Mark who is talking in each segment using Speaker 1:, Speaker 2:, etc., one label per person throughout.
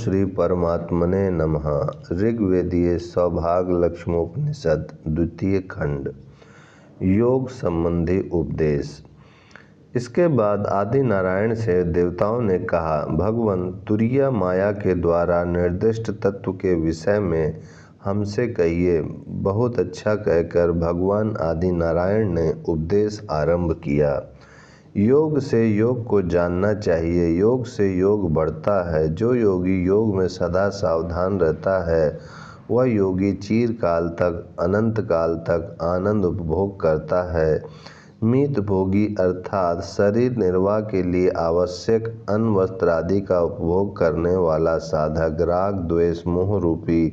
Speaker 1: श्री परमात्मने नमः। ऋग्वेदीय सौभाग लक्ष्मोपनिषद द्वितीय खंड योग संबंधी उपदेश। इसके बाद आदि नारायण से देवताओं ने कहा, भगवान तुरीय माया के द्वारा निर्दिष्ट तत्व के विषय में हमसे कहिए। बहुत अच्छा कहकर भगवान आदि नारायण ने उपदेश आरंभ किया। योग से योग को जानना चाहिए। योग से योग बढ़ता है। जो योगी योग में सदा सावधान रहता है वह योगी चिरकाल तक अनंत काल तक आनंद उपभोग करता है। मित भोगी अर्थात शरीर निर्वाह के लिए आवश्यक अन्न वस्त्र आदि का उपभोग करने वाला साधक राग द्वेष मोह रूपी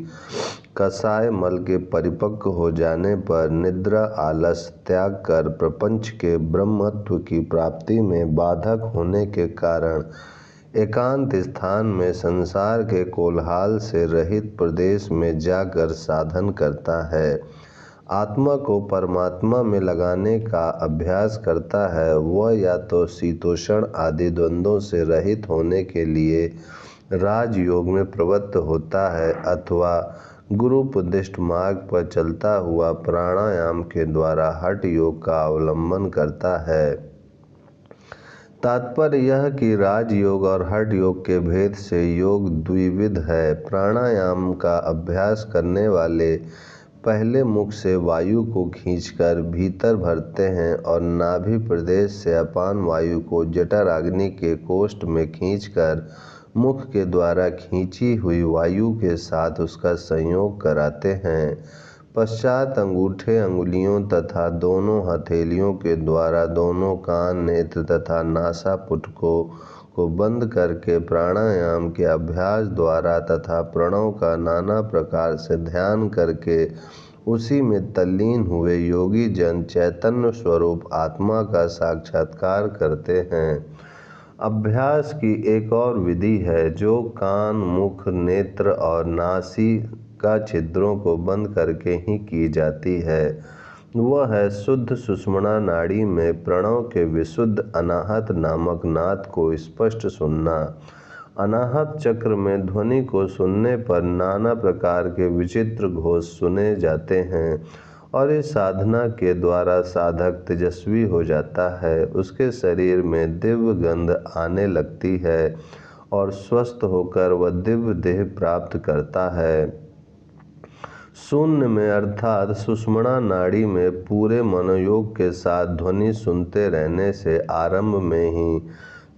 Speaker 1: कसाय मल के परिपक्व हो जाने पर निद्रा आलस त्याग कर प्रपंच के ब्रह्मत्व की प्राप्ति में बाधक होने के कारण एकांत स्थान में संसार के कोलाहल से रहित प्रदेश में जाकर साधन करता है। आत्मा को परमात्मा में लगाने का अभ्यास करता है। वह या तो शीतोषण आदि द्वंद्वों से रहित होने के लिए राजयोग में प्रवृत्त होता है अथवा गुरुपदिष्ट मार्ग पर चलता हुआ प्राणायाम के द्वारा हठ योग का अवलंबन करता है। तात्पर्य यह कि राजयोग और हठ योग के भेद से योग द्विविध है। प्राणायाम का अभ्यास करने वाले पहले मुख से वायु को खींचकर भीतर भरते हैं और नाभि प्रदेश से अपान वायु को जठराग्नि के कोष्ठ में खींचकर मुख के द्वारा खींची हुई वायु के साथ उसका संयोग कराते हैं। पश्चात अंगूठे अंगुलियों तथा दोनों हथेलियों के द्वारा दोनों कान नेत्र तथा नासापुटकों को बंद करके प्राणायाम के अभ्यास द्वारा तथा प्रणव का नाना प्रकार से ध्यान करके उसी में तल्लीन हुए योगी जन चैतन्य स्वरूप आत्मा का साक्षात्कार करते हैं। अभ्यास की एक और विधि है जो कान मुख नेत्र और नासिका छिद्रों को बंद करके ही की जाती है। वह है शुद्ध सुषुम्ना नाड़ी में प्रणव के विशुद्ध अनाहत नामक नाद को स्पष्ट सुनना। अनाहत चक्र में ध्वनि को सुनने पर नाना प्रकार के विचित्र घोष सुने जाते हैं और इस साधना के द्वारा साधक तेजस्वी हो जाता है। उसके शरीर में दिव्य गंध आने लगती है और स्वस्थ होकर वह दिव्य देह प्राप्त करता है। शून्य में अर्थात सुषुम्ना नाड़ी में पूरे मनोयोग के साथ ध्वनि सुनते रहने से आरंभ में ही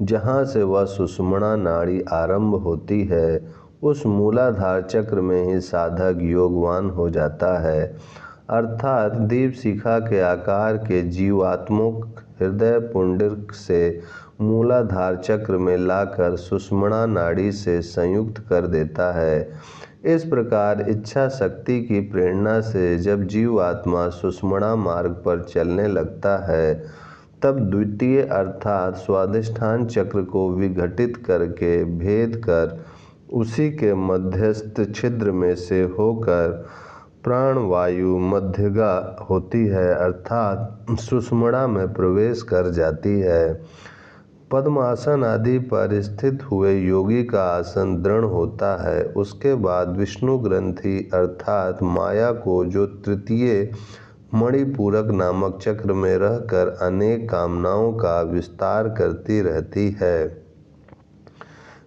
Speaker 1: जहाँ से वह सुषुम्ना नाड़ी आरंभ होती है उस मूलाधार चक्र में ही साधक योगवान हो जाता है। अर्थात दीप शिखा के आकार के जीवात्मक हृदय पुंडरीक से मूलाधार चक्र में लाकर सुषुम्ना नाड़ी से संयुक्त कर देता है। इस प्रकार इच्छा शक्ति की प्रेरणा से जब जीवात्मा सुषुम्ना मार्ग पर चलने लगता है तब द्वितीय अर्थात स्वाधिष्ठान चक्र को विघटित करके भेद कर उसी के मध्यस्थ छिद्र में से होकर प्राणवायु मध्यगा होती है अर्थात सुषुम्ना में प्रवेश कर जाती है। पद्मासन आदि पर स्थित हुए योगी का आसन दृढ़ होता है। उसके बाद विष्णु ग्रंथि अर्थात माया को जो तृतीय मणिपूरक नामक चक्र में रहकर अनेक कामनाओं का विस्तार करती रहती है,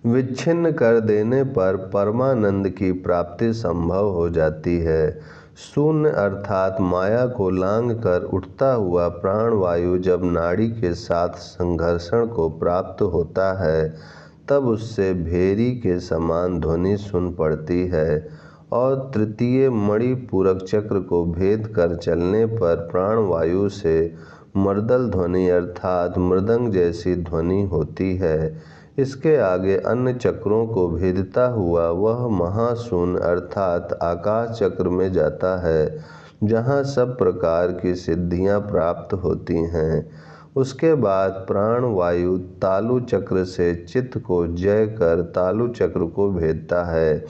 Speaker 1: विच्छिन्न कर देने पर परमानंद की प्राप्ति संभव हो जाती है। शून्य अर्थात माया को लांघ कर उठता हुआ प्राणवायु जब नाड़ी के साथ संघर्षण को प्राप्त होता है तब उससे भेरी के समान ध्वनि सुन पड़ती है और तृतीय मणिपूरक चक्र को भेद कर चलने पर प्राणवायु से मर्दल ध्वनि अर्थात मृदंग जैसी ध्वनि होती है। इसके आगे अन्य चक्रों को भेदता हुआ वह महाशून्य अर्थात आकाश चक्र में जाता है जहाँ सब प्रकार की सिद्धियाँ प्राप्त होती हैं। उसके बाद प्राणवायु तालु चक्र से चित्त को जय कर तालु चक्र को भेदता है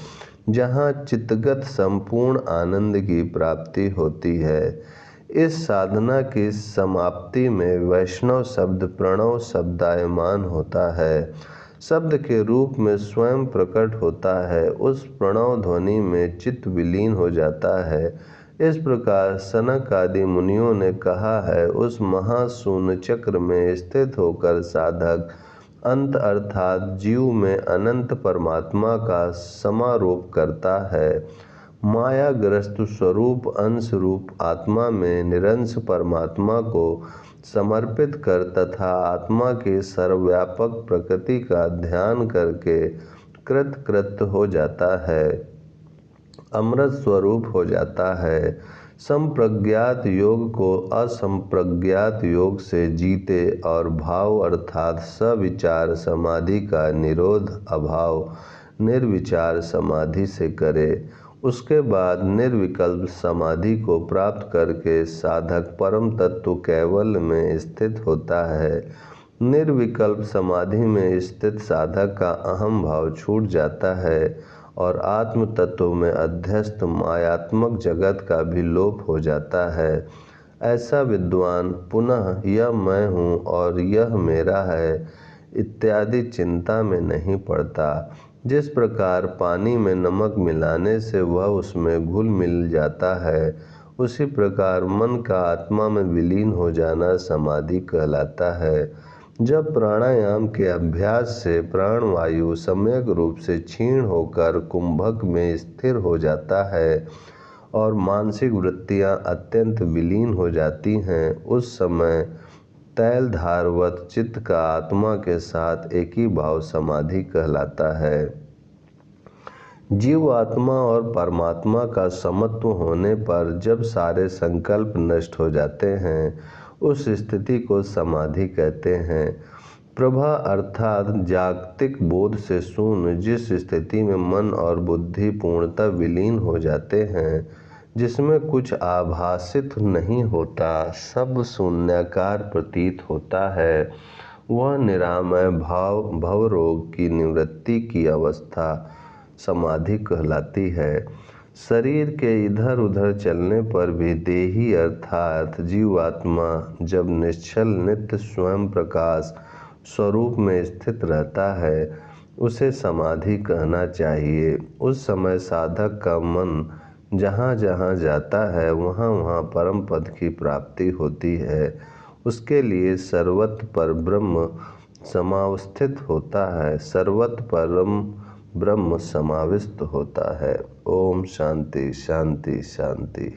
Speaker 1: जहाँ चित्तगत संपूर्ण आनंद की प्राप्ति होती है। इस साधना की समाप्ति में वैष्णव शब्द प्रणव शब्दायमान होता है। शब्द के रूप में स्वयं प्रकट होता है, उस प्रणव ध्वनि में चित्त विलीन हो जाता है। इस प्रकार सनक आदि मुनियों ने कहा है, उस महाशून्य चक्र में स्थित होकर साधक अंत अर्थात जीव में अनंत परमात्मा का समारोप करता है। मायाग्रस्त स्वरूप अंश रूप आत्मा में निरंश परमात्मा को समर्पित कर तथा आत्मा की सर्वव्यापक प्रकृति का ध्यान करके कृतकृत हो जाता है, अमृत स्वरूप हो जाता है। संप्रज्ञात योग को असंप्रज्ञात योग से जीते और भाव अर्थात सविचार समाधि का निरोध अभाव निर्विचार समाधि से करे। उसके बाद निर्विकल्प समाधि को प्राप्त करके साधक परम तत्व कैवल्य में स्थित होता है। निर्विकल्प समाधि में स्थित साधक का अहम भाव छूट जाता है और आत्म तत्व में अध्यस्त मायात्मक जगत का भी लोप हो जाता है। ऐसा विद्वान पुनः यह मैं हूँ और यह मेरा है इत्यादि चिंता में नहीं पड़ता। जिस प्रकार पानी में नमक मिलाने से वह उसमें घुल मिल जाता है, उसी प्रकार मन का आत्मा में विलीन हो जाना समाधि कहलाता है। जब प्राणायाम के अभ्यास से प्राणवायु सम्यक रूप से क्षीण होकर कुंभक में स्थिर हो जाता है और मानसिक वृत्तियां अत्यंत विलीन हो जाती हैं, उस समय तैलधारवत चित्त का आत्मा के साथ एक ही भाव समाधि कहलाता है। जीव आत्मा और परमात्मा का समत्व होने पर जब सारे संकल्प नष्ट हो जाते हैं, उस स्थिति को समाधि कहते हैं। प्रभा अर्थात जागतिक बोध से शून्य जिस स्थिति में मन और बुद्धि पूर्णतः विलीन हो जाते हैं, जिसमें कुछ आभासित नहीं होता, सब शून्याकार प्रतीत होता है, वह निरामय भाव भवरोग की निवृत्ति की अवस्था समाधि कहलाती है। शरीर के इधर उधर चलने पर भी देही अर्थात जीवात्मा जब निश्चल नित्य स्वयं प्रकाश स्वरूप में स्थित रहता है, उसे समाधि कहना चाहिए। उस समय साधक का मन जहाँ जहाँ जाता है, वहाँ वहाँ परम पद की प्राप्ति होती है। उसके लिए सर्वत्र पर ब्रह्म समावस्थित होता है, सर्वत्र परम ब्रह्म समाविष्ट होता है। ओम शांति शांति शांति।